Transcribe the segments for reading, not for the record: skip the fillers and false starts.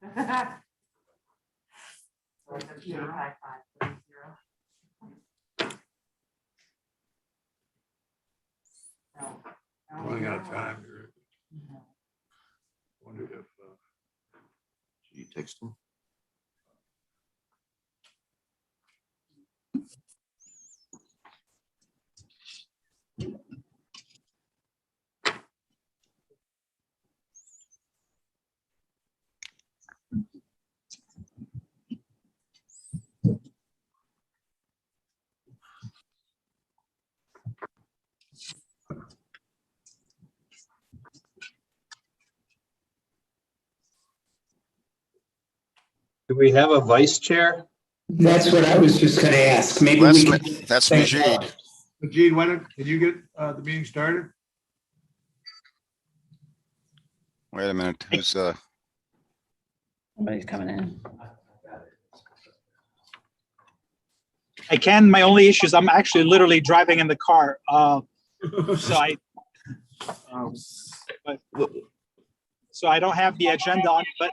Running out of time here. Wonder if You text him. Do we have a vice chair? That's what I was just gonna ask. Maybe we can. That's Thank Majid. Gene, can you get the meeting started? Wait a minute. Who's Somebody's coming in. I can. My only issue is I'm actually literally driving in the car. So I don't have the agenda on, but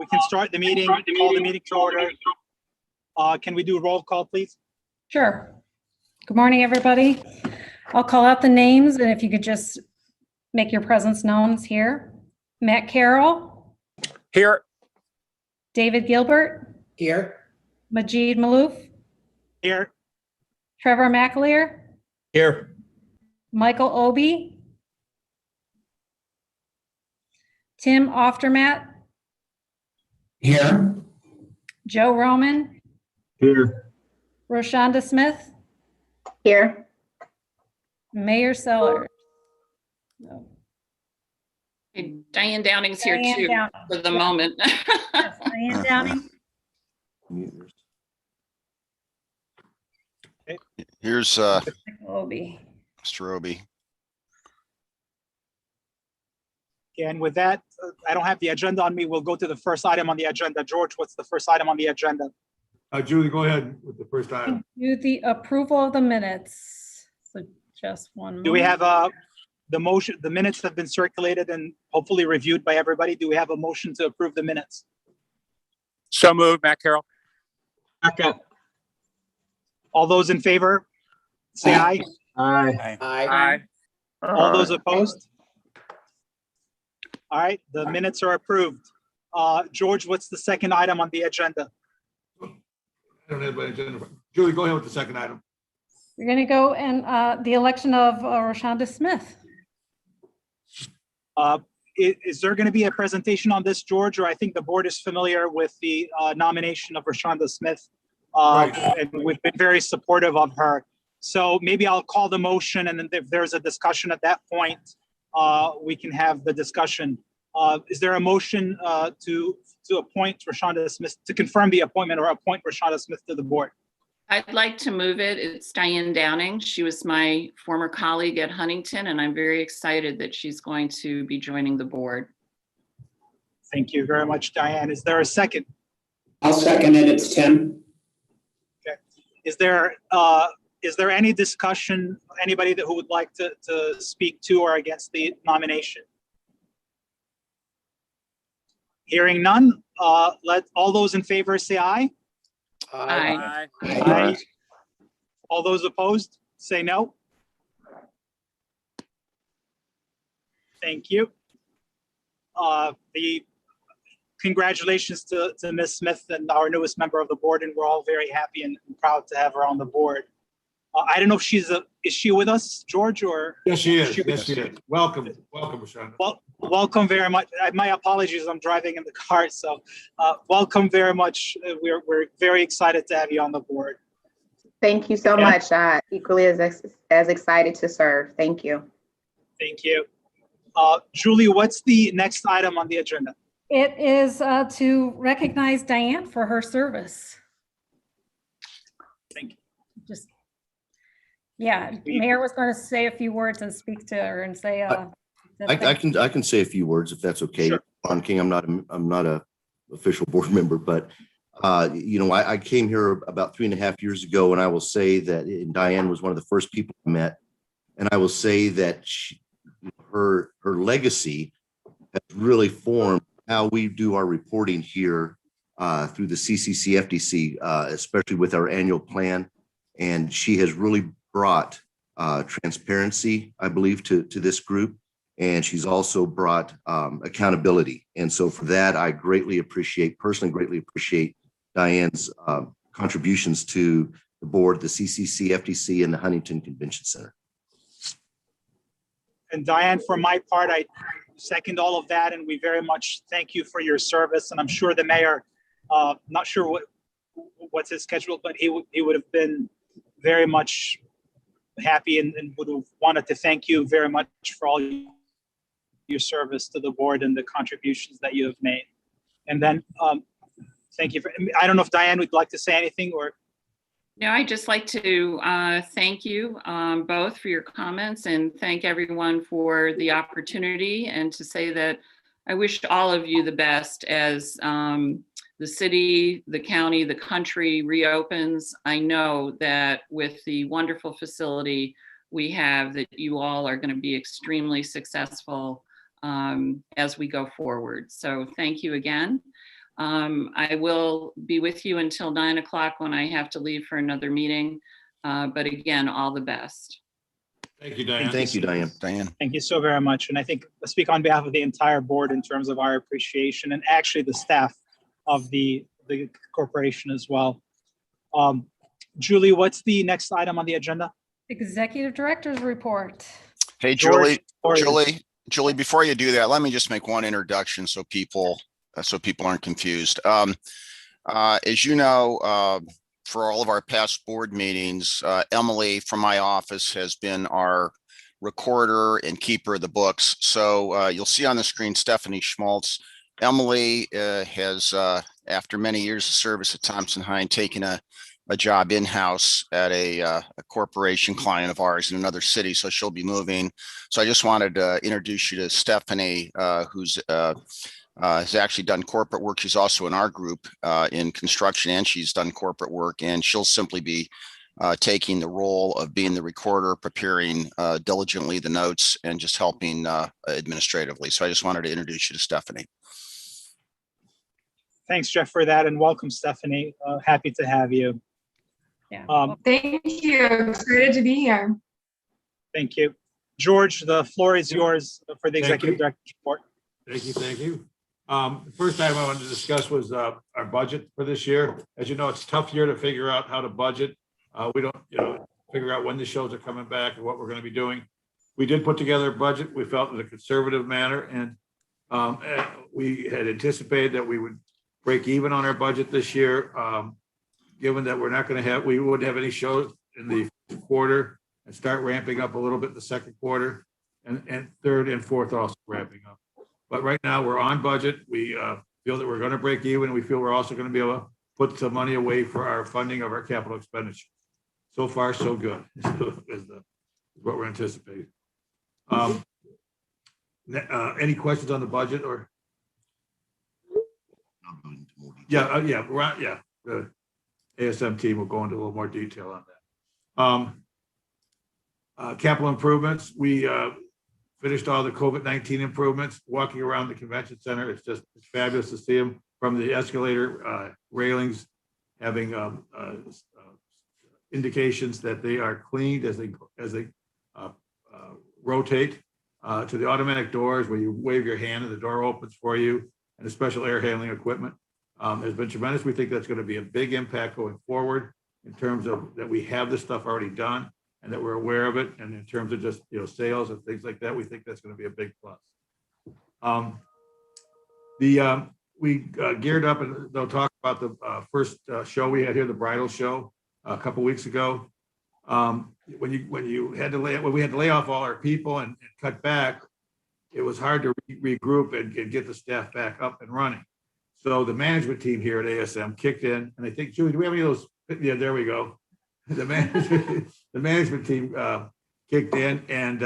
we can start the meeting, call the meeting to order. Can we do a roll call, please? Sure. Good morning, everybody. I'll call out the names, and if you could just make your presence known here. Matt Carroll. Here. David Gilbert. Here. Majid Malouf. Here. Trevor McAleer. Here. Michael Obi. Tim Oftermatt. Here. Joe Roman. Here. Roshonda Smith. Here. Mayor Sellers. No. And Diane Downing's here Diane too, Downing. for the moment. Yes, Diane Downing. here's Michael Obi. Mr. Obi. And with that, I don't have the agenda on me. We'll go to the first item on the agenda. George, what's the first item on the agenda? Julie, go ahead with the first item. Do the approval of the minutes. So just one. Do we moment. have the motion? The minutes have been circulated and hopefully reviewed by everybody. Do we have a motion to approve the minutes? So moved, Matt Carroll. Okay. All those in favor, say aye. Aye. Aye. All those opposed? All right, the minutes are approved. George, what's the second item on the agenda? I don't have my agenda. Julie, go ahead with the second item. We're going to go and the election of Roshonda Smith. Is there going to be a presentation on this, George? Or I think the board is familiar with the nomination of Roshonda Smith. Right. And we've been very supportive of her. So maybe I'll call the motion, and then if there's a discussion at that point, we can have the discussion. Is there a motion to appoint Roshonda Smith, to confirm the appointment or appoint Roshonda Smith to the board? I'd like to move it. It's Diane Downing. She was my former colleague at Huntington, and I'm very excited that she's going to be joining the board. Thank you very much, Diane. Is there a second? I'll second it. It's Tim. Okay. Is there any discussion, anybody who would like to speak to or against the nomination? Hearing none, let all those in favor say aye. Aye. Aye. All those opposed, say no. Thank you. The congratulations to Ms. Smith and our newest member of the board, and we're all very happy and proud to have her on the board. I don't know if is she with us, George, or? Yes, she is. Yes, she is. Welcome, Roshonda. Well, welcome very much. My apologies, I'm driving in the car, so welcome very much. We're very excited to have you on the board. Thank you so Yeah. much. Equally as excited to serve. Thank you. Thank you. Julie, what's the next item on the agenda? It is to recognize Diane for her service. Thank you. Just, yeah, Mayor was going to say a few words and speak to her and say. I can say a few words if that's okay. Sure. On King, I'm not a official board member, but I came here about 3.5 years ago, and I will say that Diane was one of the first people I met, and I will say that her legacy has really formed how we do our reporting here through the CCCFDC, especially with our annual plan. And she has really brought transparency, I believe, to this group. And she's also brought accountability. And so for that, I personally greatly appreciate Diane's contributions to the board, the CCCFDC, and the Huntington Convention Center. And Diane, for my part, I second all of that, and we very much thank you for your service. And I'm sure the mayor, not sure what's his schedule, but he would have been very much happy and would have wanted to thank you very much for all your service to the board and the contributions that you have made. And then thank you. I don't know if Diane would like to say anything or. No, I'd just like to thank you both for your comments and thank everyone for the opportunity, and to say that I wish all of you the best as the city, the county, the country reopens. I know that with the wonderful facility we have, that you all are going to be extremely successful as we go forward. So thank you again. I will be with you until 9 o'clock when I have to leave for another meeting. But again, all the best. Thank you, Diane. Thank you, Diane. Diane. Thank you so very much. And I think I speak on behalf of the entire board in terms of our appreciation, and actually the staff of the corporation as well. Julie, what's the next item on the agenda? Executive Director's Report. Hey, George, Julie, before you do that, let me just make one introduction so people aren't confused. As you know, for all of our past board meetings, Emily from my office has been our recorder and keeper of the books. So you'll see on the screen Stephanie Schmaltz. Emily has, after many years of service at Thompson Hine, taken a job in-house at a corporation client of ours in another city. So she'll be moving. So I just wanted to introduce you to Stephanie, who's has actually done corporate work. She's also in our group in construction, and she's done corporate work, and she'll simply be taking the role of being the recorder, preparing diligently the notes, and just helping administratively. So I just wanted to introduce you to Stephanie. Thanks, Jeff, for that, and welcome, Stephanie. Happy to have you. Yeah. Thank you. Excited to be here. Thank you. George, the floor is yours for the Thank executive you. director's report. Thank you, thank you. The first item I wanted to discuss was our budget for this year. As you know, it's a tough year to figure out how to budget. We don't, figure out when the shows are coming back and what we're going to be doing. We did put together a budget. We felt in a conservative manner, and we had anticipated that we would break even on our budget this year. Given that we're not going to have, we wouldn't have any shows in the quarter, and start ramping up a little bit in the second quarter, and third and fourth also ramping up. But right now we're on budget. We feel that we're going to break even. We feel we're also going to be able to put some money away for our funding of our capital expenditure. So far, so good is what we're anticipating. Any questions on the budget or? Yeah, the ASM team will go into a little more detail on that. Capital improvements, we finished all the COVID-19 improvements. Walking around the convention center, it's fabulous to see them, from the escalator railings having indications that they are cleaned as they rotate, to the automatic doors where you wave your hand and the door opens for you, and the special air handling equipment. Has been tremendous. We think that's going to be a big impact going forward in terms of that we have this stuff already done and that we're aware of it. And in terms of just, sales and things like that, we think that's going to be a big plus. We geared up, and they'll talk about the first show we had here, the bridal show, a couple weeks ago. When we had to lay off all our people and cut back, it was hard to regroup and get the staff back up and running. So the management team here at ASM kicked in, and I think, Julie, do we have any of those? Yeah, there we go. The management team kicked in and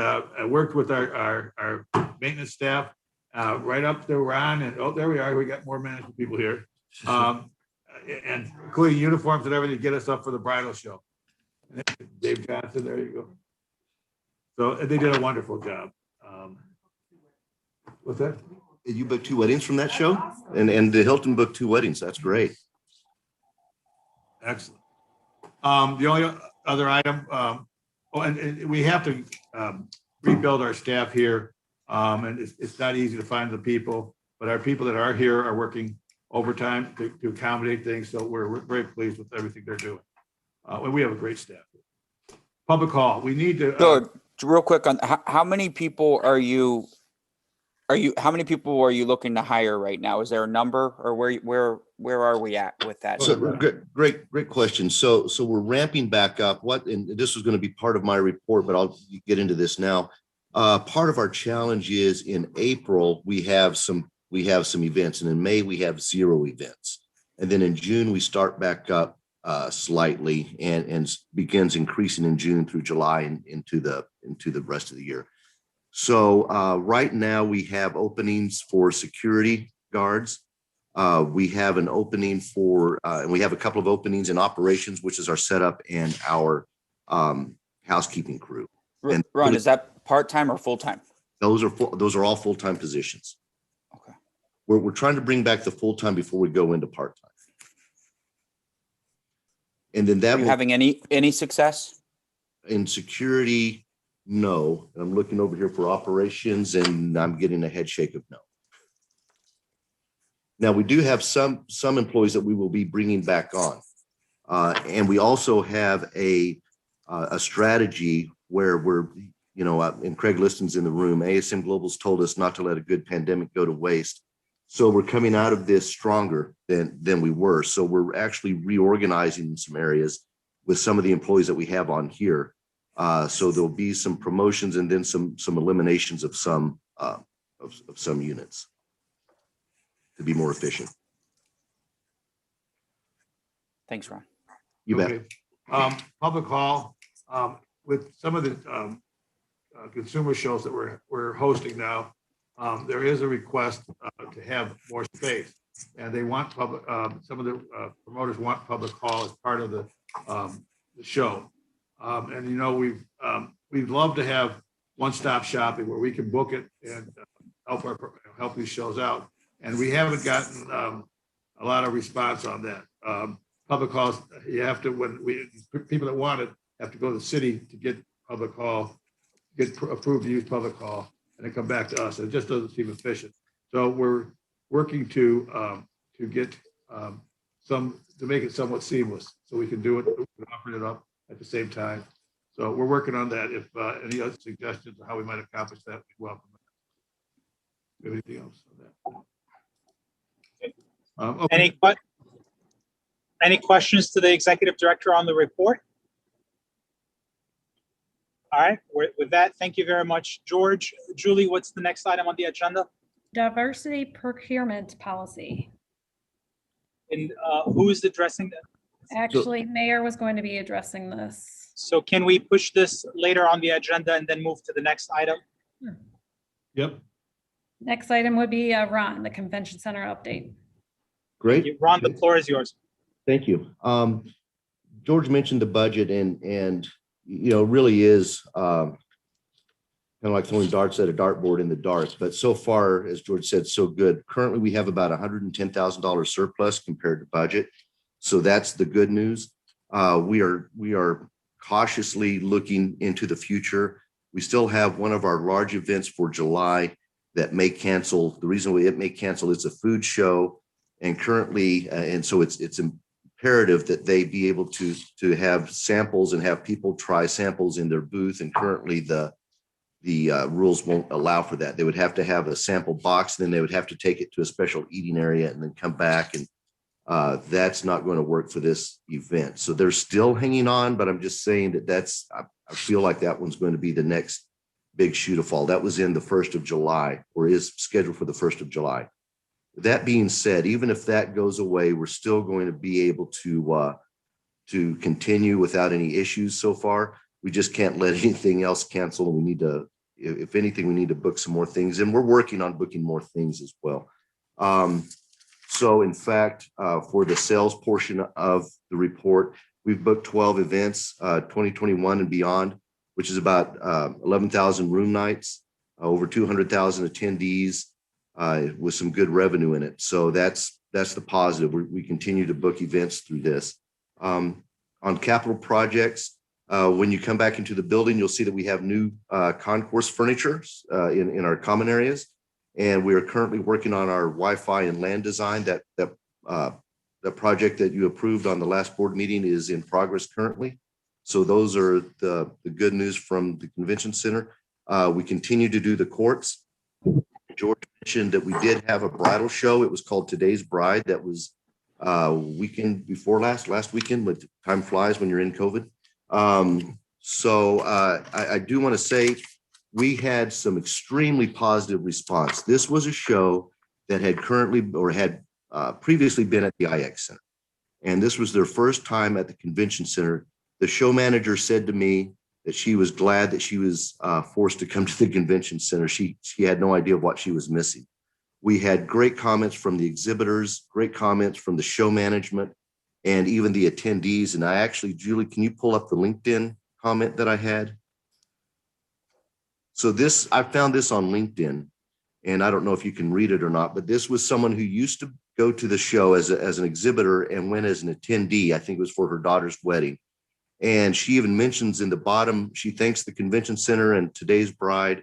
worked with our maintenance staff right up to Ron, and there we are. We got more management people here, and including uniforms and everything to get us up for the bridal show. And Dave Johnson, there you go. So they did a wonderful job. What's that? You booked 2 weddings from that show? And the Hilton booked 2 weddings. That's great. Excellent. The only other item, and we have to rebuild our staff here. And it's not easy to find the people, but our people that are here are working overtime to accommodate things. So we're very pleased with everything they're doing. And we have a great staff. Public call. We need to. So, real quick on how many people are you looking to hire right now? Is there a number, or where are we at with that? So great question. So we're ramping back up. And this was going to be part of my report, but I'll get into this now. Part of our challenge is in April, we have some events, and in May we have 0 events. And then in June, we start back up slightly and begins increasing in June through July and into the rest of the year. So right now we have openings for security guards. We have an opening for, and we have a couple of openings in operations, which is our setup and our housekeeping crew. And Ron, is that part-time or full-time? Those are all full-time positions. Okay. We're trying to bring back the full-time before we go into part-time. And then that Are you having any success? In security, no. I'm looking over here for operations and I'm getting a head shake of no. Now we do have some employees that we will be bringing back on. And we also have a strategy where we're, and Craig Liston's in the room. ASM Global's told us not to let a good pandemic go to waste. So we're coming out of this stronger than we were. So we're actually reorganizing in some areas with some of the employees that we have on here. So there'll be some promotions and then some eliminations of some units to be more efficient. Thanks, Ron. You bet. Okay. Public call, with some of the consumer shows that we're hosting now, there is a request to have more space, and they want public. Some of the promoters want public call as part of the show, and we'd love to have one-stop shopping where we can book it and help these shows out, and we haven't gotten a lot of response on that. Public calls, you have to, people that want it have to go to the city to get public call, get approved to use public call, and then come back to us. It just doesn't seem efficient. So we're working to get to make it somewhat seamless, so we can do it, we can offer it up at the same time. So we're working on that. If any other suggestions on how we might accomplish that, we welcome it. Anything else on that? Okay. Any questions to the executive director on the report? All right, with that, thank you very much, George. Julie, what's the next item on the agenda? Diversity procurement policy. And who is addressing that? Actually, Mayor was going to be addressing this. So can we push this later on the agenda and then move to the next item? Sure. Yep. Next item would be Ron, the convention center update. Great. Ron, the floor is yours. Thank you. George mentioned the budget and really is kind of like throwing darts at a dartboard in the dark. But so far, as George said, so good. Currently, we have about $110,000 surplus compared to budget. So that's the good news. We are cautiously looking into the future. We still have one of our large events for July that may cancel. The reason it may cancel, it's a food show. And currently, and so it's imperative that they be able to have samples and have people try samples in their booth. And currently the rules won't allow for that. They would have to have a sample box, then they would have to take it to a special eating area and then come back. And that's not going to work for this event. So they're still hanging on, but I'm just saying I feel like that one's going to be the next big shoe to fall. That was in the 1st of July, or is scheduled for the 1st of July. That being said, even if that goes away, we're still going to be able to continue without any issues so far. We just can't let anything else cancel. We need to, if anything, we need to book some more things, and we're working on booking more things as well. So in fact, for the sales portion of the report, we've booked 12 events, 2021 and beyond, which is about 11,000 room nights, over 200,000 attendees. with some good revenue in it. So that's the positive. We continue to book events through this. On capital projects, when you come back into the building, you'll see that we have new concourse furniture in our common areas. And we are currently working on our Wi-Fi and LAN design. The project that you approved on the last board meeting is in progress currently. So those are the good news from the convention center. We continue to do the courts. George mentioned that we did have a bridal show. It was called Today's Bride. That was weekend before last weekend, but time flies when you're in COVID. I do want to say we had some extremely positive response. This was a show that had previously been at the IX Center. And this was their first time at the convention center. The show manager said to me that she was glad that she was forced to come to the convention center. She had no idea what she was missing. We had great comments from the exhibitors, great comments from the show management, and even the attendees. And I actually, Julie, can you pull up the LinkedIn comment that I had? So I found this on LinkedIn, and I don't know if you can read it or not, but this was someone who used to go to the show as an exhibitor and went as an attendee. I think it was for her daughter's wedding. And she even mentions in the bottom, she thanks the convention center and Today's Bride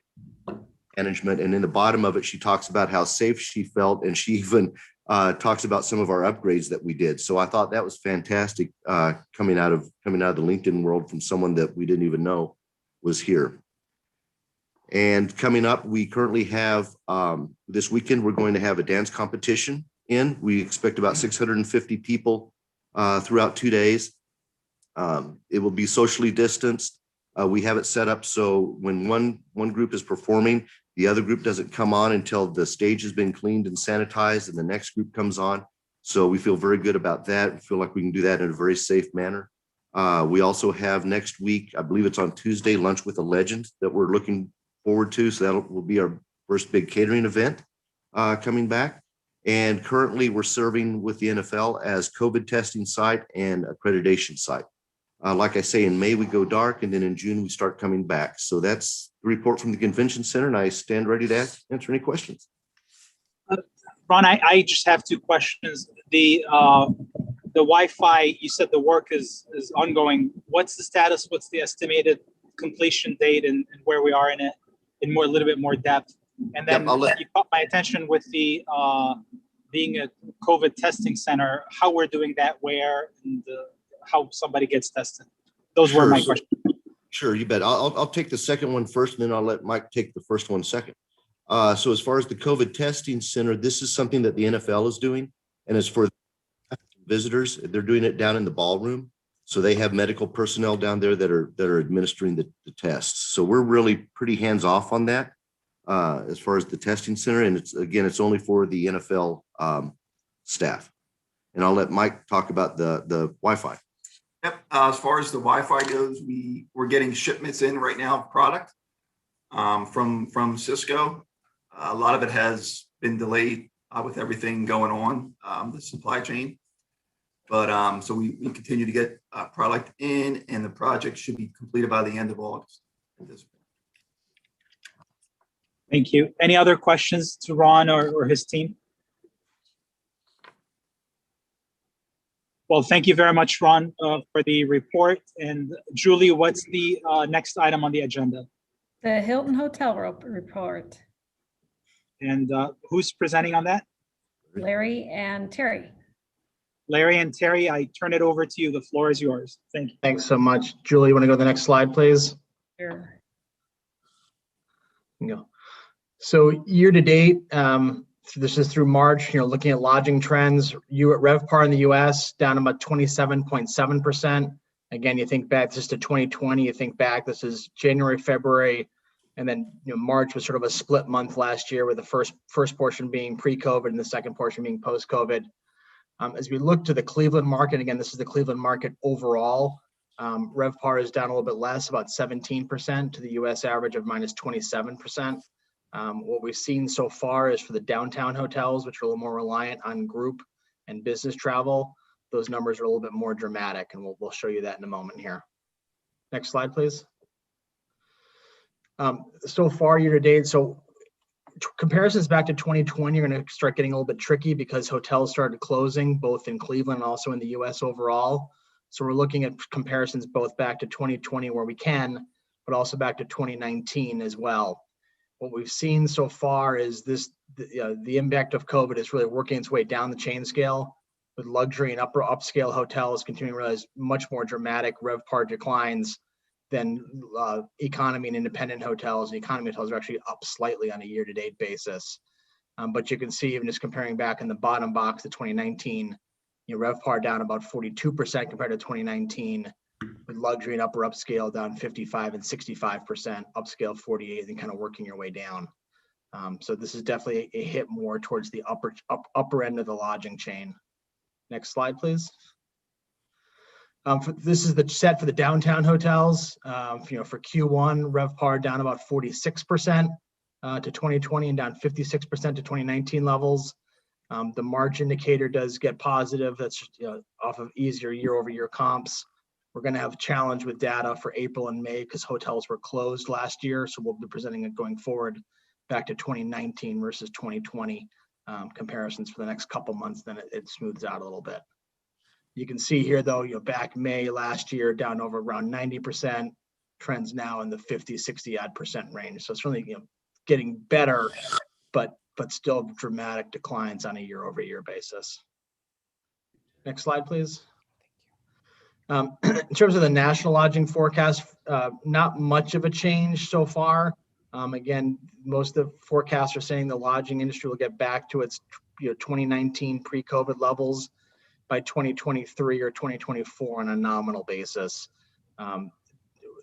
management. And in the bottom of it, she talks about how safe she felt. And she even talks about some of our upgrades that we did. So I thought that was fantastic coming out of the LinkedIn world from someone that we didn't even know was here. And coming up, we currently have this weekend, we're going to have a dance competition in. We expect about 650 people throughout 2 days. It will be socially distanced. We have it set up so when one group is performing, the other group doesn't come on until the stage has been cleaned and sanitized and the next group comes on. So we feel very good about that. We feel like we can do that in a very safe manner. We also have next week, I believe it's on Tuesday, Lunch with a Legend that we're looking forward to. So that will be our first big catering event coming back. And currently we're serving with the NFL as COVID testing site and accreditation site. Like I say, in May, we go dark, and then in June, we start coming back. So that's the report from the convention center, and I stand ready to answer any questions. Ron, I just have two questions. The Wi-Fi, you said the work is ongoing. What's the status? What's the estimated completion date and where we are in it in a little bit more depth? And then you caught my attention with the being a COVID testing center, how we're doing that, where, and how somebody gets tested. Those were my questions. Sure, you bet. I'll take the second one first, and then I'll let Mike take the first one second. So as far as the COVID testing center, this is something that the NFL is doing, and as for visitors, they're doing it down in the ballroom. So they have medical personnel down there that are administering the tests. So we're really pretty hands off on that as far as the testing center, and it's only for the NFL staff. And I'll let Mike talk about the Wi-Fi. Yep. As far as the Wi-Fi goes, we're getting shipments in right now of product from Cisco. A lot of it has been delayed with everything going on, the supply chain. But so we continue to get product in, and the project should be completed by the end of August. Thank you. Any other questions to Ron or his team? Well, thank you very much, Ron, for the report. And Julie, what's the next item on the agenda? The Hilton Hotel report. And who's presenting on that? Larry and Terry. Larry and Terry, I turn it over to you. The floor is yours. Thank you. Thanks so much. Julie, you want to go to the next slide, please? Sure. Go. So year to date, this is through March, looking at lodging trends, RevPAR in the US down about 27.7%. Again, you think back just to 2020, you think back, this is January, February, and then March was sort of a split month last year with the first portion being pre-COVID and the second portion being post-COVID. As we look to the Cleveland market, again, this is the Cleveland market overall, RevPAR is down a little bit less, about 17% to the US average of minus 27%. What we've seen so far is for the downtown hotels, which are a little more reliant on group and business travel, those numbers are a little bit more dramatic, and we'll show you that in a moment here. Next slide, please. So far year to date, so comparisons back to 2020 are going to start getting a little bit tricky because hotels started closing both in Cleveland and also in the US overall. So we're looking at comparisons both back to 2020 where we can, but also back to 2019 as well. What we've seen so far is the impact of COVID is really working its way down the chain scale, with luxury and upper upscale hotels continuing to realize much more dramatic RevPAR declines than economy and independent hotels. And economy hotels are actually up slightly on a year-to-date basis. But you can see, even just comparing back in the bottom box to 2019, RevPAR down about 42% compared to 2019, with luxury and upper upscale down 55 and 65%, upscale 48, and kind of working your way down. So this is definitely a hit more towards the upper end of the lodging chain. Next slide, please. This is the set for the downtown hotels. For Q1, RevPAR down about 46% to 2020 and down 56% to 2019 levels. The March indicator does get positive. That's off of easier year-over-year comps. We're going to have a challenge with data for April and May because hotels were closed last year. So we'll be presenting it going forward back to 2019 versus 2020 comparisons for the next couple months. Then it smooths out a little bit. You can see here, though, back May last year, down over around 90%, trends now in the 50, 60% range. So it's really getting better, but still dramatic declines on a year-over-year basis. Next slide, please. In terms of the national lodging forecast, not much of a change so far. Again, most of the forecasts are saying the lodging industry will get back to its 2019 pre-COVID levels by 2023 or 2024 on a nominal basis.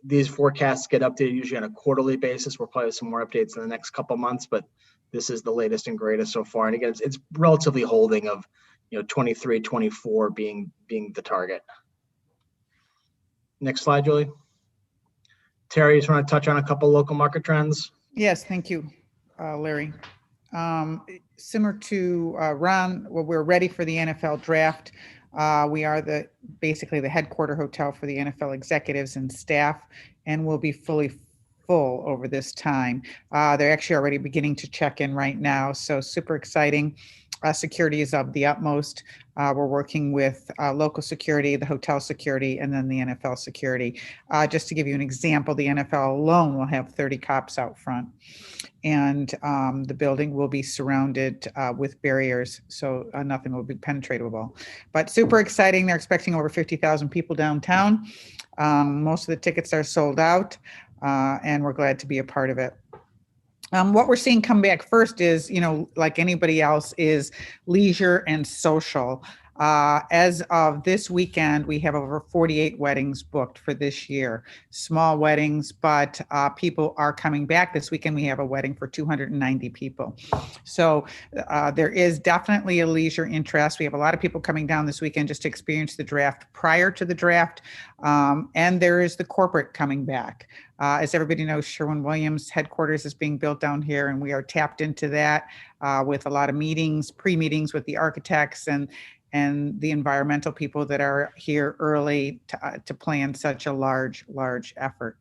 These forecasts get updated usually on a quarterly basis. We'll probably have some more updates in the next couple months, but this is the latest and greatest so far. And again, it's relatively holding of 23, 24 being the target. Next slide, Julie. Terry, you just want to touch on a couple local market trends? Yes, thank you, Larry. Similar to Ron, we're ready for the NFL draft. We are basically the headquarter hotel for the NFL executives and staff, and we'll be fully full over this time. They're actually already beginning to check in right now, so super exciting. Security is of the utmost. We're working with local security, the hotel security, and then the NFL security. Just to give you an example, the NFL alone will have 30 cops out front, and the building will be surrounded with barriers, so nothing will be penetratable. But super exciting. They're expecting over 50,000 people downtown. Most of the tickets are sold out, and we're glad to be a part of it. What we're seeing come back first is, like anybody else, is leisure and social. As of this weekend, we have over 48 weddings booked for this year. Small weddings, but people are coming back. This weekend, we have a wedding for 290 people. So there is definitely a leisure interest. We have a lot of people coming down this weekend just to experience the draft prior to the draft. And there is the corporate coming back. As everybody knows, Sherwin-Williams headquarters is being built down here, and we are tapped into that with a lot of meetings, pre-meetings with the architects and the environmental people that are here early to plan such a large effort.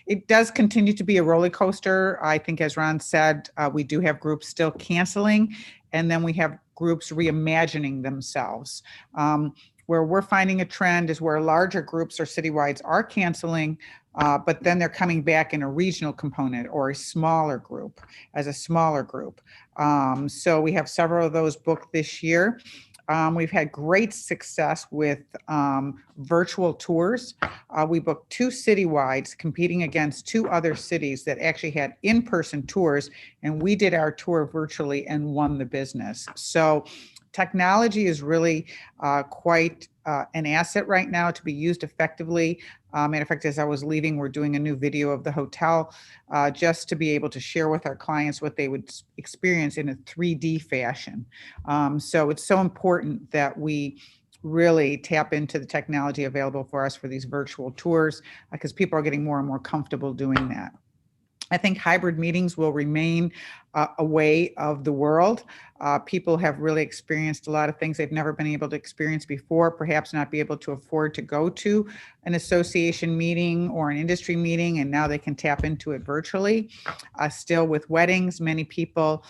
It does continue to be a roller coaster. I think, as Ron said, we do have groups still canceling, and then we have groups reimagining themselves. Where we're finding a trend is where larger groups or citywides are canceling, but then they're coming back in a regional component or a smaller group, as a smaller group. So we have several of those booked this year. We've had great success with virtual tours. We booked 2 citywides competing against 2 other cities that actually had in-person tours, and we did our tour virtually and won the business. So technology is really quite an asset right now to be used effectively. Matter of fact, as I was leaving, we're doing a new video of the hotel just to be able to share with our clients what they would experience in a 3D fashion. So it's so important that we really tap into the technology available for us for these virtual tours because people are getting more and more comfortable doing that. I think hybrid meetings will remain a way of the world. People have really experienced a lot of things they've never been able to experience before, perhaps not be able to afford to go to an association meeting or an industry meeting, and now they can tap into it virtually. Still with weddings, many people,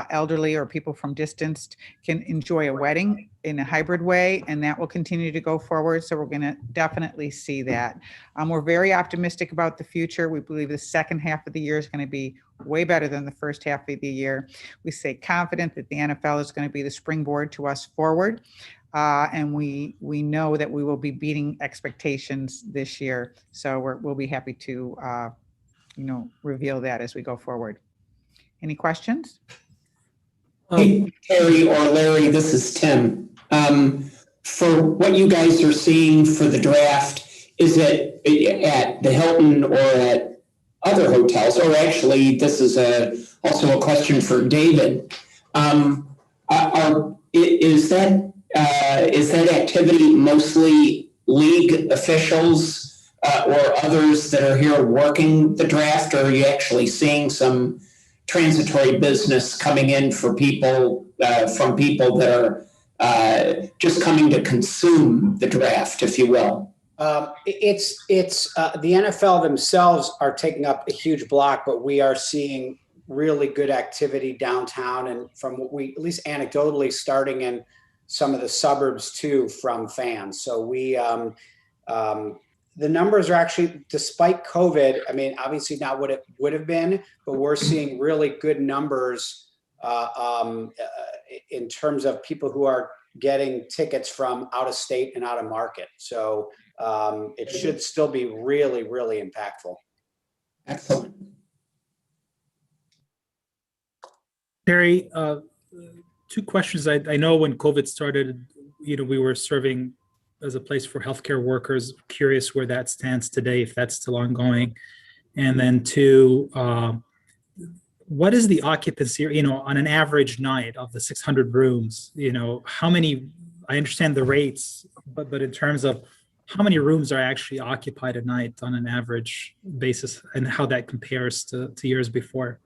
elderly or people from distance, can enjoy a wedding in a hybrid way, and that will continue to go forward. So we're going to definitely see that. We're very optimistic about the future. We believe the second half of the year is going to be way better than the first half of the year. We stay confident that the NFL is going to be the springboard to us forward. And we know that we will be beating expectations this year. So we'll be happy to, reveal that as we go forward. Any questions? Hey, Terry or Larry, this is Tim. For what you guys are seeing for the draft, is it at the Hilton or at other hotels? Or actually, this is also a question for David. Is that activity mostly league officials or others that are here working the draft, or are you actually seeing some transitory business coming in for people from people that are just coming to consume the draft, if you will? It's the NFL themselves are taking up a huge block, but we are seeing really good activity downtown, and from what we, at least anecdotally, starting in some of the suburbs too, from fans. So we the numbers are actually, despite COVID, I mean, obviously not what it would have been, but we're seeing really good numbers in terms of people who are getting tickets from out of state and out of market. So it should still be really, really impactful. Excellent. Terry, two questions. I know when COVID started, we were serving as a place for healthcare workers. Curious where that stands today, if that's still ongoing. And then two, what is the occupancy, on an average night of the 600 rooms, how many, I understand the rates, but in terms of how many rooms are actually occupied a night on an average basis, and how that compares to years before?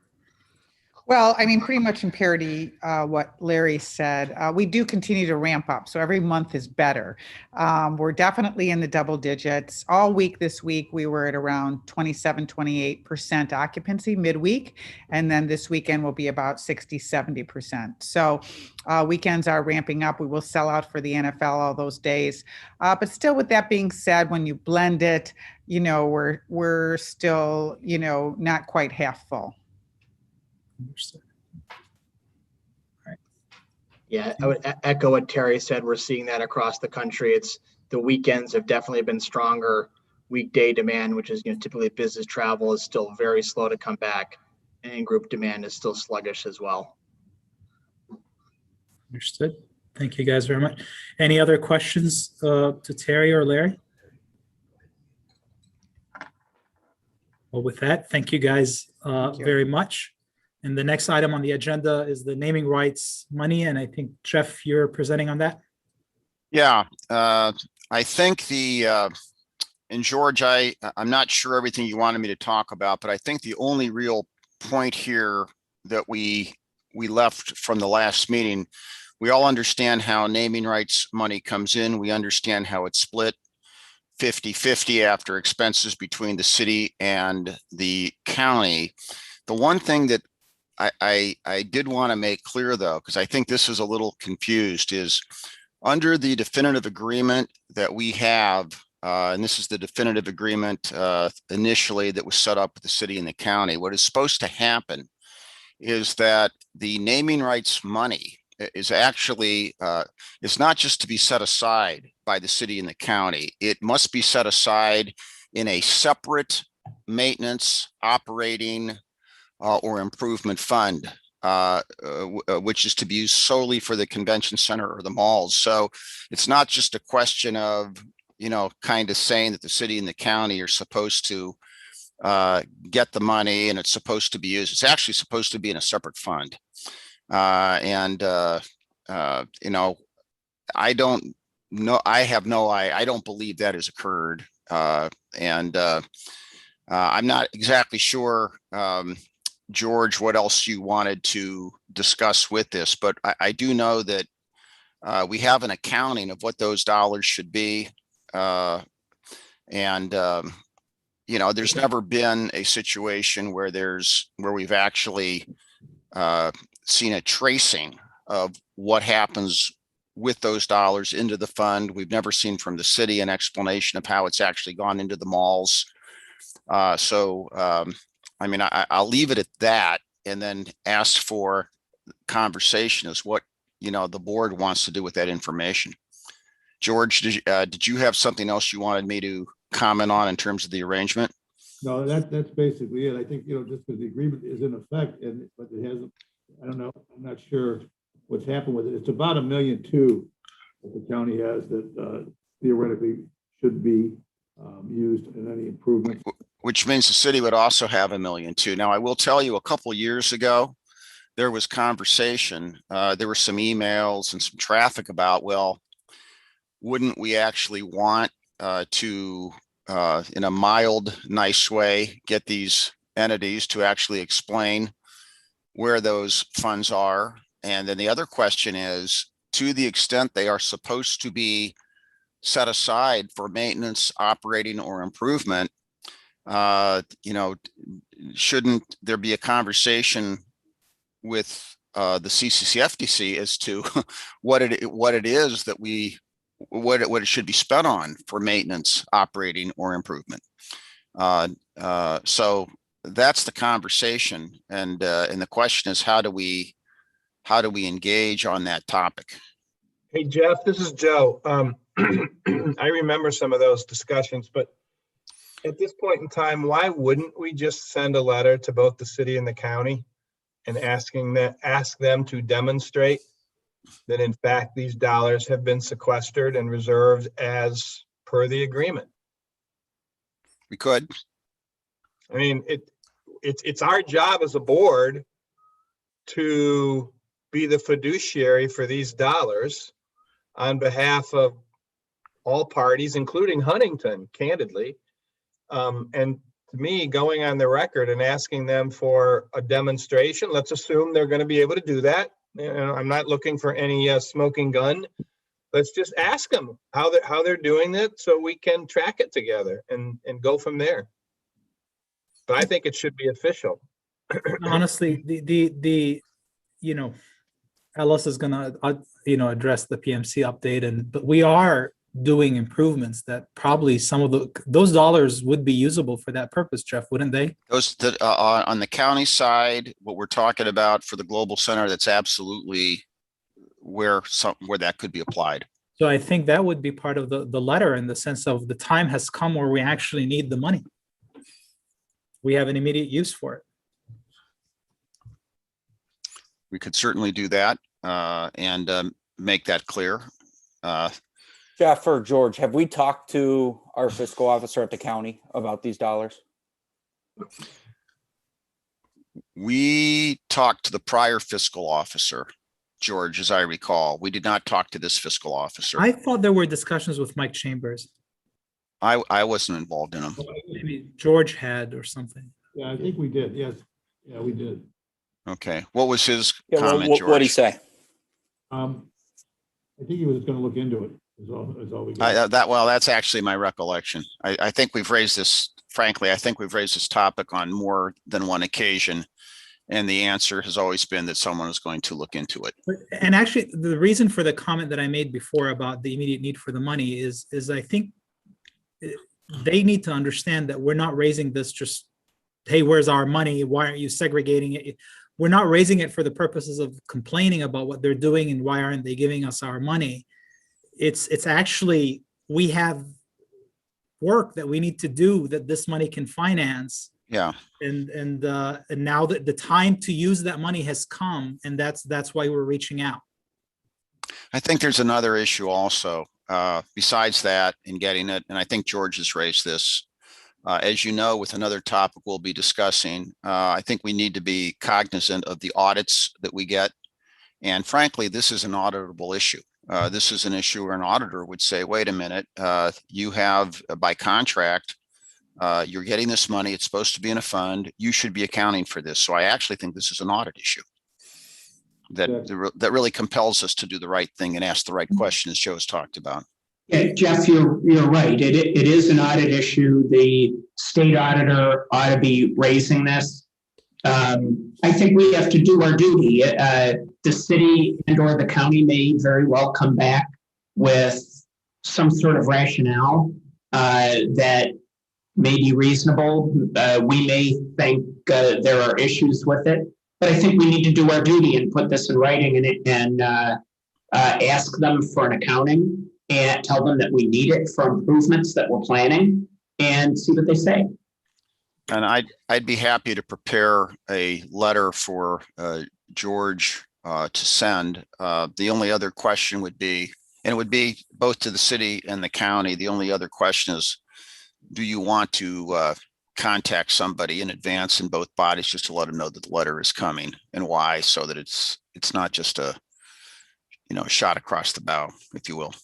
Well, I mean, pretty much in parity, what Larry said, we do continue to ramp up. So every month is better. We're definitely in the double digits. All week this week, we were at around 27, 28% occupancy midweek. And then this weekend will be about 60, 70%. So weekends are ramping up. We will sell out for the NFL all those days. But still, with that being said, when you blend it, we're still, not quite half full. Understood. All right. Yeah, I would echo what Terry said. We're seeing that across the country. The weekends have definitely been stronger. Weekday demand, which is typically business travel, is still very slow to come back, and group demand is still sluggish as well. Understood. Thank you guys very much. Any other questions to Terry or Larry? Well, with that, thank you guys very much. And the next item on the agenda is the naming rights money. And I think, Jeff, you're presenting on that. Yeah, I think and George, I'm not sure everything you wanted me to talk about, but I think the only real point here that we left from the last meeting, we all understand how naming rights money comes in. We understand how it's split 50-50 after expenses between the city and the county. The one thing that I did want to make clear, though, because I think this is a little confused, is under the definitive agreement that we have, and this is the definitive agreement initially that was set up with the city and the county, what is supposed to happen is that the naming rights money is actually, it's not just to be set aside by the city and the county. It must be set aside in a separate maintenance, operating, or improvement fund, which is to be used solely for the convention center or the malls. So it's not just a question of, kind of saying that the city and the county are supposed to get the money and it's supposed to be used. It's actually supposed to be in a separate fund. I don't know. I don't believe that has occurred. I'm not exactly sure, George, what else you wanted to discuss with this, but I do know that we have an accounting of what those dollars should be. There's never been a situation where we've actually seen a tracing of what happens with those dollars into the fund. We've never seen from the city an explanation of how it's actually gone into the malls. I'll leave it at that and then ask for conversation as what, the board wants to do with that information. George, did you have something else you wanted me to comment on in terms of the arrangement? No, that's basically it. I think, just because the agreement is in effect but it hasn't, I don't know, I'm not sure what's happened with it. It's about $1.2 million that the county has that theoretically should be used in any improvements. Which means the city would also have $1.2 million. Now, I will tell you, a couple of years ago, there was conversation, there were some emails and some traffic about, well, wouldn't we actually want to, in a mild, nice way, get these entities to actually explain where those funds are? And then the other question is, to the extent they are supposed to be set aside for maintenance, operating, or improvement, shouldn't there be a conversation with the CCCFDC as to what it is that what it should be spent on for maintenance, operating, or improvement? So that's the conversation, and the question is, how do we engage on that topic? Hey, Jeff, this is Joe. I remember some of those discussions, but at this point in time, why wouldn't we just send a letter to both the city and the county and ask them to demonstrate that in fact these dollars have been sequestered and reserved as per the agreement? We could. I mean, it's our job as a board to be the fiduciary for these dollars on behalf of all parties, including Huntington, candidly. And to me, going on the record and asking them for a demonstration, let's assume they're going to be able to do that. I'm not looking for any smoking gun. Let's just ask them how they're doing it so we can track it together and go from there. But I think it should be official. Honestly, Ellis is gonna address the PMC update, but we are doing improvements that probably some of those dollars would be usable for that purpose, Jeff, wouldn't they? Those that on the county side, what we're talking about for the Global Center, that's absolutely where that could be applied. So I think that would be part of the letter, in the sense of the time has come where we actually need the money. We have an immediate use for it. We could certainly do that and make that clear. Jeff or George, have we talked to our fiscal officer at the county about these dollars? We talked to the prior fiscal officer, George, as I recall. We did not talk to this fiscal officer. I thought there were discussions with Mike Chambers. I wasn't involved in them. Maybe George had or something. Yeah, I think we did. Yes. Yeah, we did. Okay. What was his Yeah, comment, George? What'd he say? I think he was going to look into it. Is all we got. That's actually my recollection. I think we've raised this, frankly, I think we've raised this topic on more than one occasion. And the answer has always been that someone is going to look into it. And actually, the reason for the comment that I made before about the immediate need for the money is I think they need to understand that we're not raising this just, hey, where's our money? Why aren't you segregating it? We're not raising it for the purposes of complaining about what they're doing and why aren't they giving us our money. It's actually, we have work that we need to do that this money can finance. Yeah. And now that the time to use that money has come, and that's why we're reaching out. I think there's another issue also, besides that, in getting it, and I think George has raised this. As you know, with another topic we'll be discussing, I think we need to be cognizant of the audits that we get. And frankly, this is an auditable issue. This is an issue where an auditor would say, wait a minute, you have by contract You're getting this money. It's supposed to be in a fund. You should be accounting for this. So I actually think this is an audit issue that really compels us to do the right thing and ask the right questions Joe's talked about. Yeah, Jeff, you're right. It is an audit issue. The state auditor ought to be raising this. I think we have to do our duty. The city and or the county may very well come back with some sort of rationale that may be reasonable. We may think there are issues with it, but I think we need to do our duty and put this in writing and ask them for an accounting and tell them that we need it for improvements that we're planning and see what they say. And I'd be happy to prepare a letter for George to send. The only other question would be, and it would be both to the city and the county. The only other question is, do you want to contact somebody in advance in both bodies just to let them know that the letter is coming and why, so that it's not just a shot across the bow, if you will.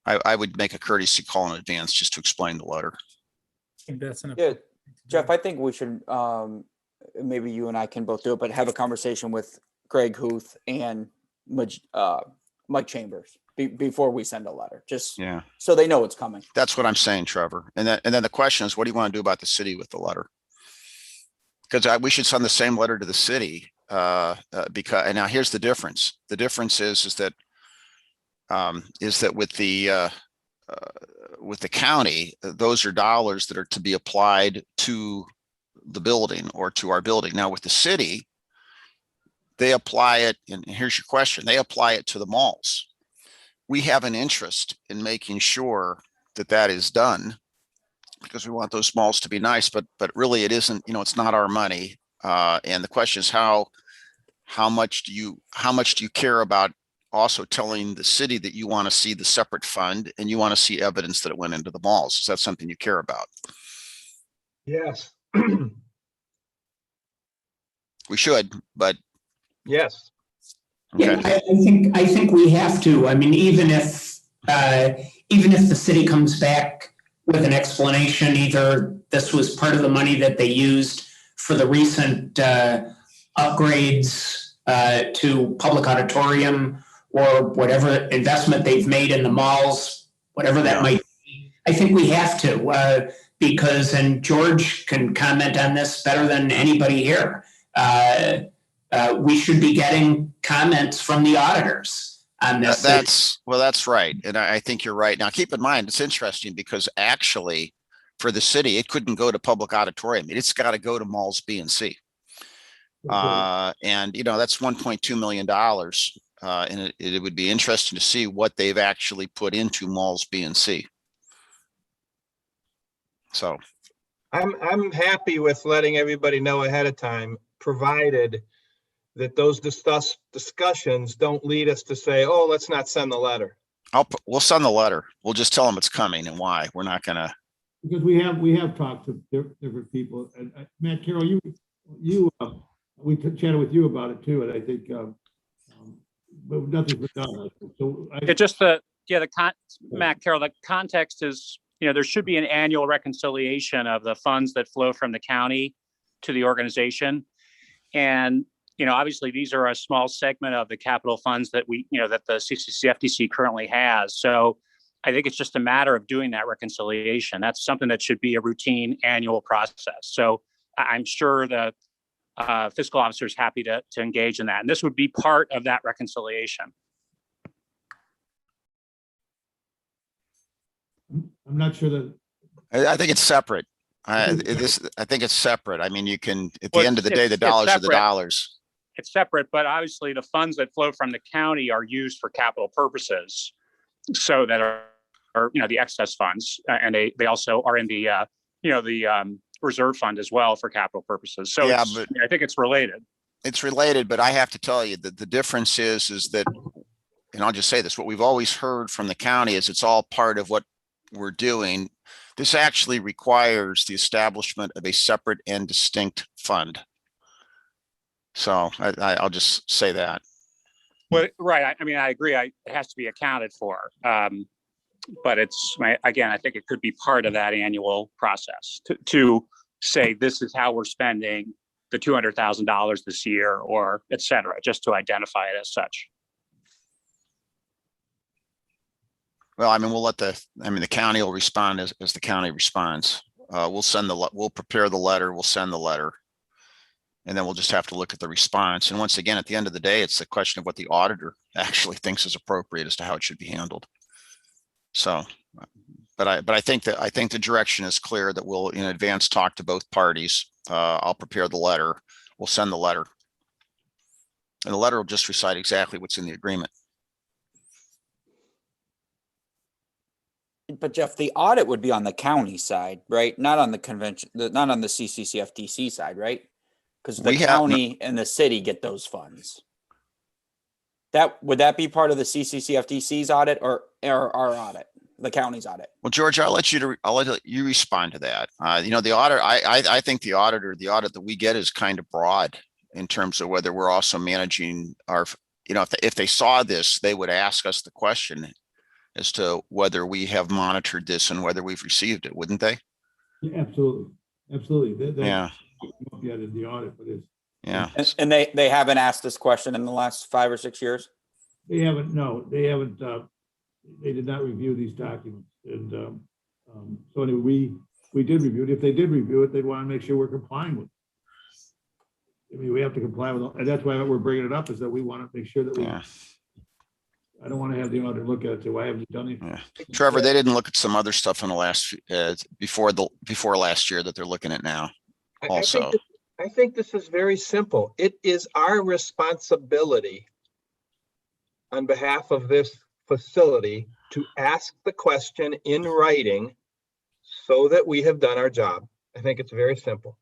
I would make a courtesy call in advance just to explain the letter. Yeah, Jeff, I think we should, maybe you and I can both do it, but have a conversation with Greg Huth and Mike Chambers before we send a letter, just so they know it's coming. That's what I'm saying, Trevor. And then the question is, what do you want to do about the city with the letter? Because we should send the same letter to the city because, and now here's the difference. The difference is that with the county, those are dollars that are to be applied to the building or to our building. Now with the city, they apply it, and here's your question, they apply it to the malls. We have an interest in making sure that is done because we want those malls to be nice, but really it isn't, it's not our money. And the question is how much do you care about also telling the city that you want to see the separate fund and you want to see evidence that it went into the malls? Is that something you care about? Yes. We should, but yes. Okay. Yeah, I think we have to. I mean, even if the city comes back with an explanation, either this was part of the money that they used for the recent upgrades to public auditorium or whatever investment they've made in the malls, whatever that might be, I think we have to because, and George can comment on this better than anybody here, we should be getting comments from the auditors on this. That's right. And I think you're right. Now, keep in mind, it's interesting because actually for the city, it couldn't go to public auditorium. It's got to go to malls B and C. And, that's $1.2 million. And it would be interesting to see what they've actually put into malls B and C. So I'm happy with letting everybody know ahead of time, provided that those discussions don't lead us to say, oh, let's not send the letter. We'll send the letter. We'll just tell them it's coming and why. We're not gonna. Because we have talked to different people, and Matt Carroll, we chatted with you about it too, and I think, but nothing's been done. So Matt Carroll, the context is, there should be an annual reconciliation of the funds that flow from the county to the organization. And, obviously these are a small segment of the capital funds that that the CCCFDC currently has. So I think it's just a matter of doing that reconciliation. That's something that should be a routine annual process. So I'm sure the fiscal officer is happy to engage in that. And this would be part of that reconciliation. I'm not sure that. I think it's separate. I think it's separate. I mean, you can, at the end of the day, the dollars are the dollars. It's separate, but obviously the funds that flow from the county are used for capital purposes. So that are the excess funds, and they also are in the reserve fund as well for capital purposes. So yeah, but I think it's related. It's related, but I have to tell you that the difference is that, and I'll just say this, what we've always heard from the county is it's all part of what we're doing. This actually requires the establishment of a separate and distinct fund. So I'll just say that. Well, right. I mean, I agree. It has to be accounted for. But again, I think it could be part of that annual process to say, this is how we're spending the $200,000 this year, or et cetera, just to identify it as such. Well, I mean, the county will respond as the county responds. We'll prepare the letter, we'll send the letter. And then we'll just have to look at the response. And once again, at the end of the day, it's the question of what the auditor actually thinks is appropriate as to how it should be handled. So, but I think the direction is clear that we'll in advance talk to both parties. I'll prepare the letter. We'll send the letter. And the letter will just recite exactly what's in the agreement. But Jeff, the audit would be on the county side, right? Not on the convention, not on the CCCFDC side, right? Because the county and the city get those funds. Would that be part of the CCCFDC's audit or our audit, the county's audit? Well, George, I'll let you respond to that. The audit, I think the audit that we get is kind of broad in terms of whether we're also managing our, if they saw this, they would ask us the question as to whether we have monitored this and whether we've received it, wouldn't they? Yeah, absolutely. Yeah. Yeah, the audit for this. Yeah. And they haven't asked this question in the last 5 or 6 years? They haven't, no, they haven't, they did not review these documents. And so anyway, we did review it. If they did review it, they'd want to make sure we're complying with it. I mean, we have to comply with it. And that's why we're bringing it up, is that we want to make sure that we, I don't want to have the auditor look at it too. Why haven't you done anything? Yeah. Trevor, they didn't look at some other stuff in the last, before last year that they're looking at now. Also, I think this is very simple. It is our responsibility on behalf of this facility to ask the question in writing so that we have done our job. I think it's very simple.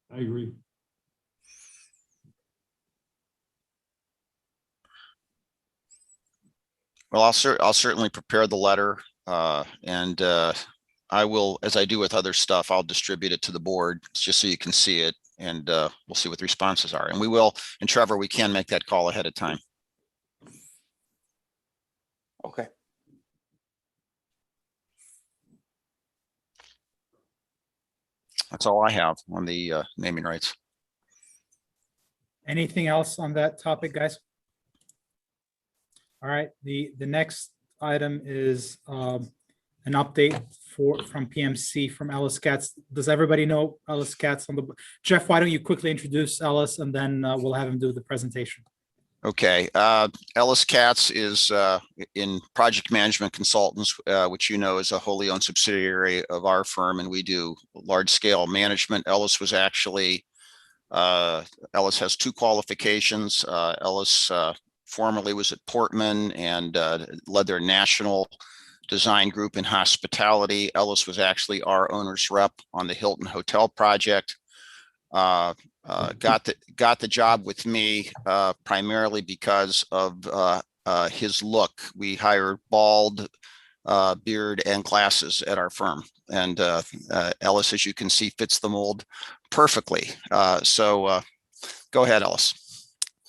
I agree. well, I'll certainly prepare the letter, and I will, as I do with other stuff, I'll distribute it to the board just so you can see it, and we'll see what the responses are. And we will, and Trevor, we can make that call ahead of time. Okay. That's all I have on the naming rights. Anything else on that topic, guys? All right, the next item is an update from PMC from Ellis Katz. Does everybody know Ellis Katz on the, Jeff, why don't you quickly introduce Ellis, and then we'll have him do the presentation. Okay, Ellis Katz is in Project Management Consultants, which is a wholly owned subsidiary of our firm, and we do large scale management. Ellis was actually, Ellis has 2 qualifications. Ellis formerly was at Portman and led their national design group in hospitality. Ellis was actually our owner's rep on the Hilton Hotel project. Got the job with me primarily because of his look. We hired bald, beard, and glasses at our firm, and Ellis, as you can see, fits the mold perfectly. So go ahead, Ellis.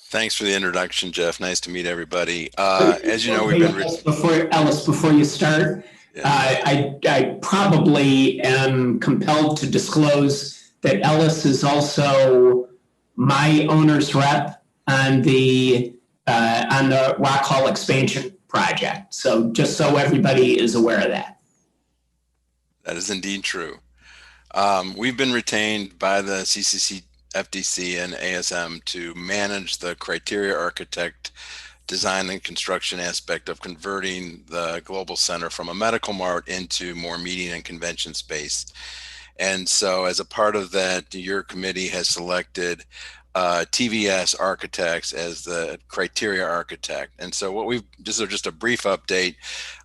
Thanks for the introduction, Jeff. Nice to meet everybody. As you know, we've been before you start, I probably am compelled to disclose that Ellis is also my owner's rep on the Rock Hall expansion project. So just so everybody is aware of that. That is indeed true. We've been retained by the CCCFDC and ASM to manage the criteria architect design and construction aspect of converting the Global Center from a medical mart into more meeting and convention space. And so as a part of that, your committee has selected TVS Architects as the criteria architect. And so just a brief update.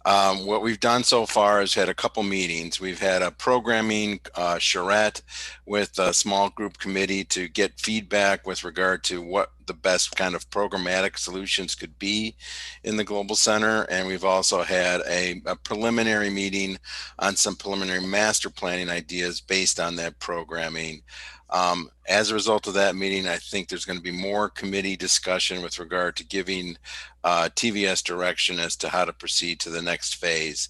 What we've done so far is had a couple meetings. We've had a programming charrette with a small group committee to get feedback with regard to what the best kind of programmatic solutions could be in the Global Center. And we've also had a preliminary meeting on some preliminary master planning ideas based on that programming. As a result of that meeting, I think there's going to be more committee discussion with regard to giving TVS direction as to how to proceed to the next phase.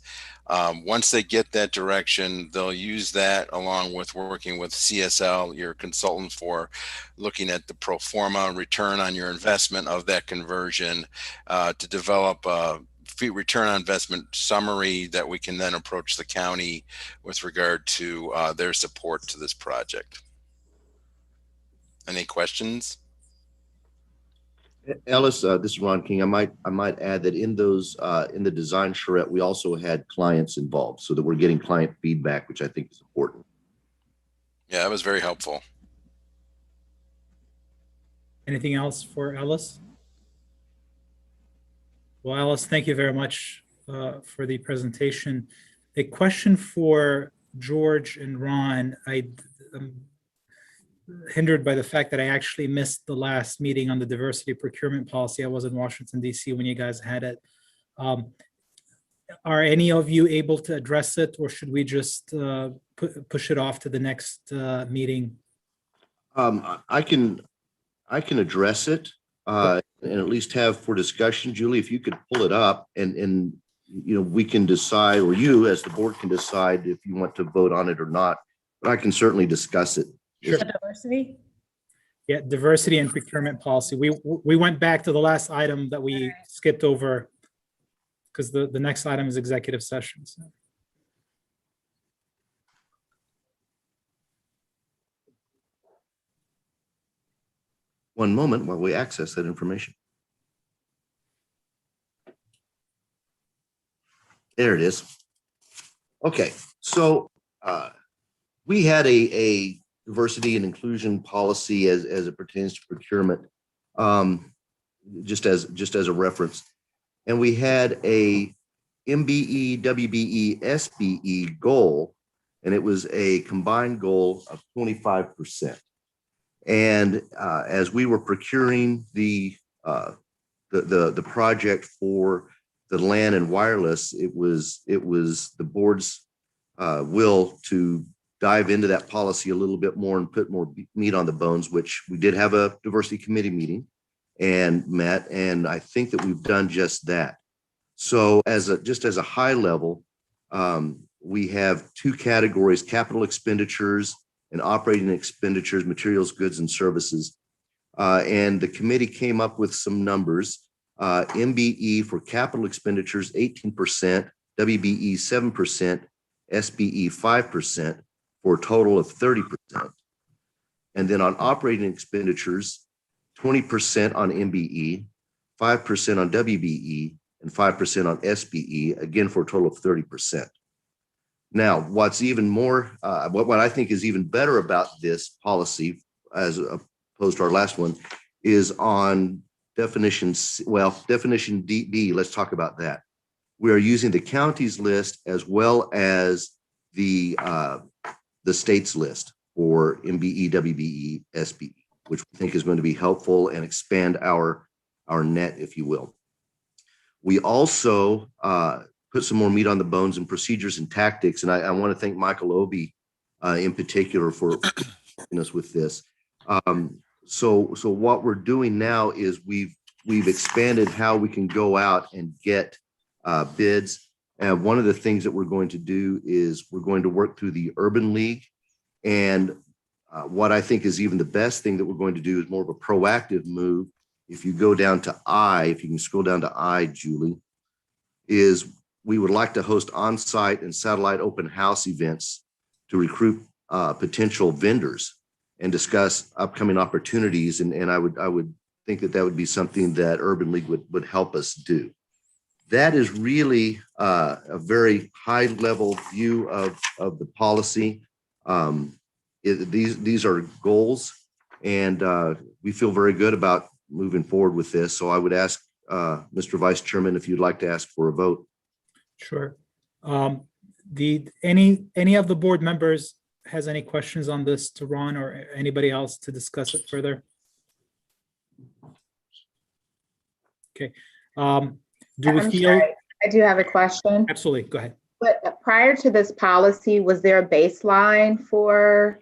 Once they get that direction, they'll use that along with working with CSL, your consultant, for looking at the pro forma return on your investment of that conversion to develop a return on investment summary that we can then approach the county with regard to their support to this project. Any questions? Ellis, this is Ron King. I might add that in those in the design charrette, we also had clients involved, so that we're getting client feedback, which I think is important. Yeah, that was very helpful. Anything else for Ellis? Well, Ellis, thank you very much for the presentation. A question for George and Ron. I'm hindered by the fact that I actually missed the last meeting on the diversity procurement policy. I was in Washington, D.C. when you guys had it. Are any of you able to address it, or should we just push it off to the next meeting? I can address it and at least have for discussion. Julie, if you could pull it up and we can decide, or you as the board can decide if you want to vote on it or not, but I can certainly discuss it. Sure. Diversity? Yeah, diversity and procurement policy. We went back to the last item that we skipped over because the next item is executive sessions. So. One moment while we access that information. There it is. Okay, so we had a diversity and inclusion policy as it pertains to procurement, just as a reference, and we had a MBE, WBE, SBE goal, and it was a combined goal of 25%. And as we were procuring the project for the LAN and wireless, it was the board's will to dive into that policy a little bit more and put more meat on the bones, which we did have a diversity committee meeting and met, and I think that we've done just that. So just as a high level, we have two categories: capital expenditures and operating expenditures, materials, goods, and services. And the committee came up with some numbers. MBE for capital expenditures, 18%, WBE 7%, SBE 5%, for a total of 30%. And then on operating expenditures, 20% on MBE, 5% on WBE, and 5% on SBE, again for a total of 30%. Now, what's even more, what I think is even better about this policy, as opposed to our last one, is on definitions. Well, definition D, let's talk about that. We are using the county's list as well as the state's list for MBE, WBE, SBE, which we think is going to be helpful and expand our net, if you will. We also put some more meat on the bones and procedures and tactics, and I want to thank Michael Obie in particular for helping us with this. So what we're doing now is we've expanded how we can go out and get bids. And one of the things that we're going to do is we're going to work through the Urban League. And what I think is even the best thing that we're going to do is more of a proactive move. If you go down to I, if you can scroll down to I, Julie, is we would like to host on-site and satellite open house events to recruit potential vendors and discuss upcoming opportunities. And I would think that would be something that Urban League would help us do. That is really a very high level view of the policy. These are goals, and we feel very good about moving forward with this. So I would ask Mr. Vice Chairman if you'd like to ask for a vote. Sure. Any of the board members has any questions on this to Ron or anybody else to discuss it further? Okay. Do we feel? Sorry, I do have a question. Absolutely. Go ahead. But prior to this policy, was there a baseline for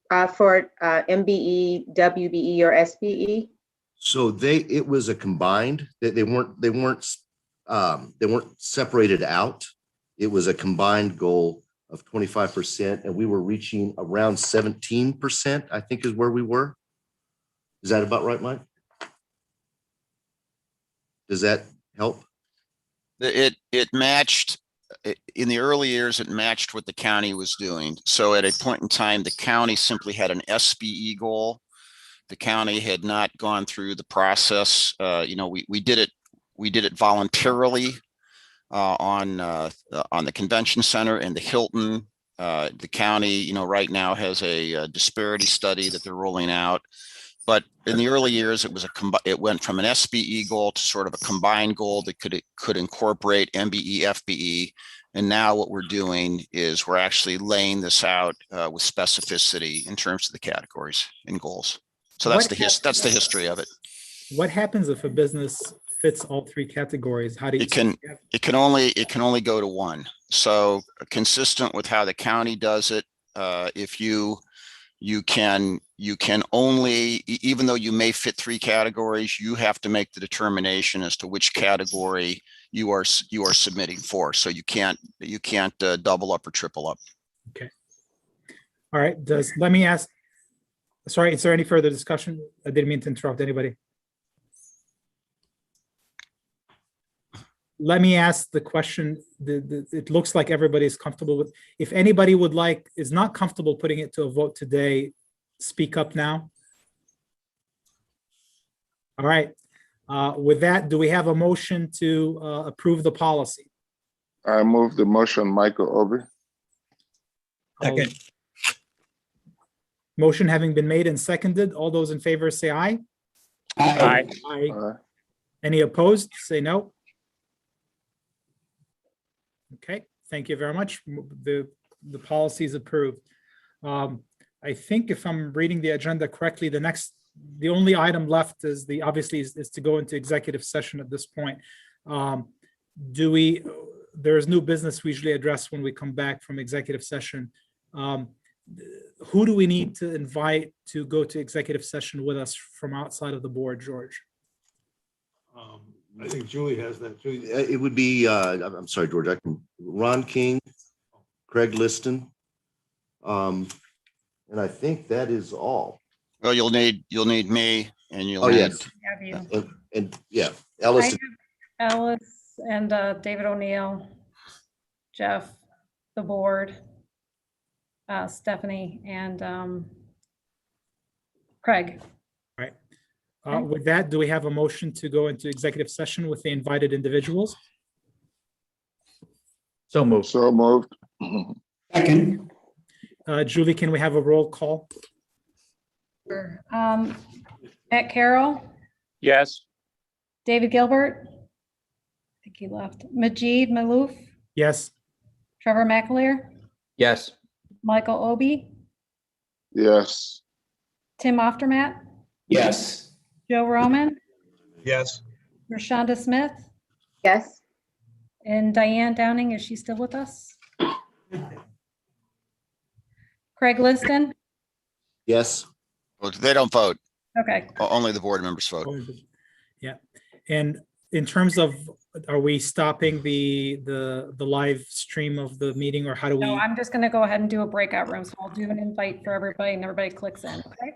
For MBE, WBE, or SBE? So it was a combined, they weren't separated out. It was a combined goal of 25%, and we were reaching around 17%, I think is where we were. Is that about right, Mike? Does that help? It matched, in the early years, it matched what the county was doing. So at a point in time, the county simply had an SBE goal. The county had not gone through the process. We did it voluntarily on the convention center and the Hilton. The county, right now has a disparity study that they're rolling out. But in the early years, it went from an SBE goal to sort of a combined goal that could incorporate MBE, FBE. And now what we're doing is we're actually laying this out with specificity in terms of the categories and goals. So that's the history of it. What happens if a business fits all three categories? How do you? It can only go to one. So consistent with how the county does it, if you can only, even though you may fit three categories, you have to make the determination as to which category you are submitting for. So you can't double up or triple up. Okay. All right. Let me ask. Sorry, is there any further discussion? I didn't mean to interrupt anybody. Let me ask the question. It looks like everybody is comfortable with. If anybody is not comfortable putting it to a vote today, speak up now. All right. With that, do we have a motion to approve the policy? I move the motion, Michael Obi. Second. Motion having been made and seconded, all those in favor say aye. Aye. Aye. Any opposed? Say no. Okay, thank you very much. The policy is approved. I think if I'm reading the agenda correctly, the only item left is obviously to go into executive session at this point. There is new business we usually address when we come back from executive session. Who do we need to invite to go to executive session with us from outside of the board, George? I think Julie has that. Julie, It would be, I'm sorry, George, Ron King, Craig Liston. And I think that is all. Well, you'll need me and you'll need. Have you. And yeah, Ellis. Alice and David O'Neill, Jeff, the board, Stephanie, and Craig. All right. With that, do we have a motion to go into executive session with the invited individuals? So moved. So moved. Second. Julie, can we have a roll call? Sure. Matt Carroll, Yes. David Gilbert. I think he left. Majid Malouf, Yes. Trevor McAleer, Yes. Michael Obi, Yes. Tim Oftermatt, Yes. Joe Roman, Yes. Rashonda Smith, Yes. and Diane Downing. Is she still with us? Craig Liston. Yes. Well, they don't vote. Okay. Only the board members vote. Yeah. And in terms of, are we stopping the live stream of the meeting, or how do we? No, I'm just going to go ahead and do a breakout room. So I'll do an invite for everybody and everybody clicks in. Okay.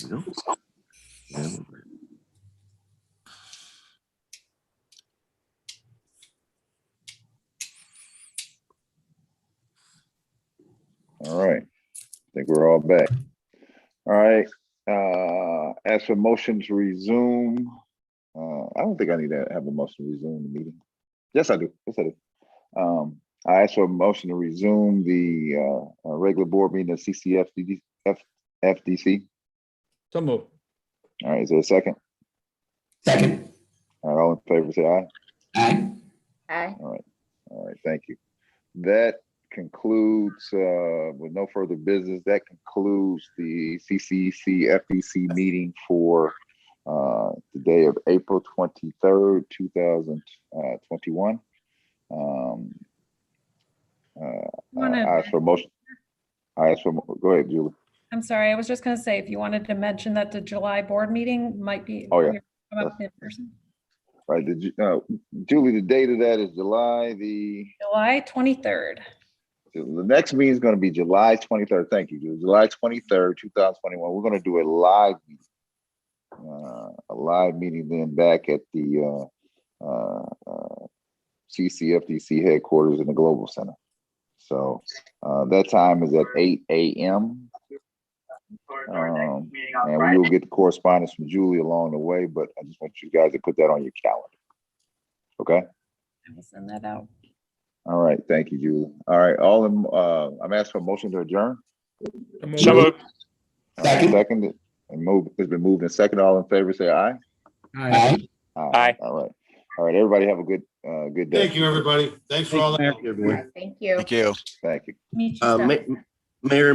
go. Yeah. All right. I think we're all back. All right. As for motion to resume, I don't think I need to have a motion to resume the meeting. Yes, I do. Yes, I do. I ask for a motion to resume the regular board meeting of CCFDC. So move. All right, is there a second? Second. All right, all in favor, say aye. Aye. Aye. All right, thank you. That concludes, with no further business, that concludes the CCCFDC meeting for the day of April 23rd, 2021. I ask for a motion. Go ahead, Julie. I'm sorry, I was just gonna say, if you wanted to mention that the July board meeting might be. Oh, yeah. Come up in person. Right, Julie, the date of that is July 23rd. The next meeting is going to be July 23rd. Thank you, Julie. July 23rd, 2021. We're going to do a live meeting then back at the CCFDC headquarters in the Global Center. So that time is at 8 a.m. And we will get the correspondence from Julie along the way, but I just want you guys to put that on your calendar. Okay? I will send that out. All right. Thank you, Julie. All right. I'm asking for a motion to adjourn. So moved. Second. And it's been moved and second. All in favor, say aye. Aye. Aye. All right. Everybody have a good day. Thank you, everybody. Thanks for all the help. Thank you. Thank you. Thank you. Meet you. Mayor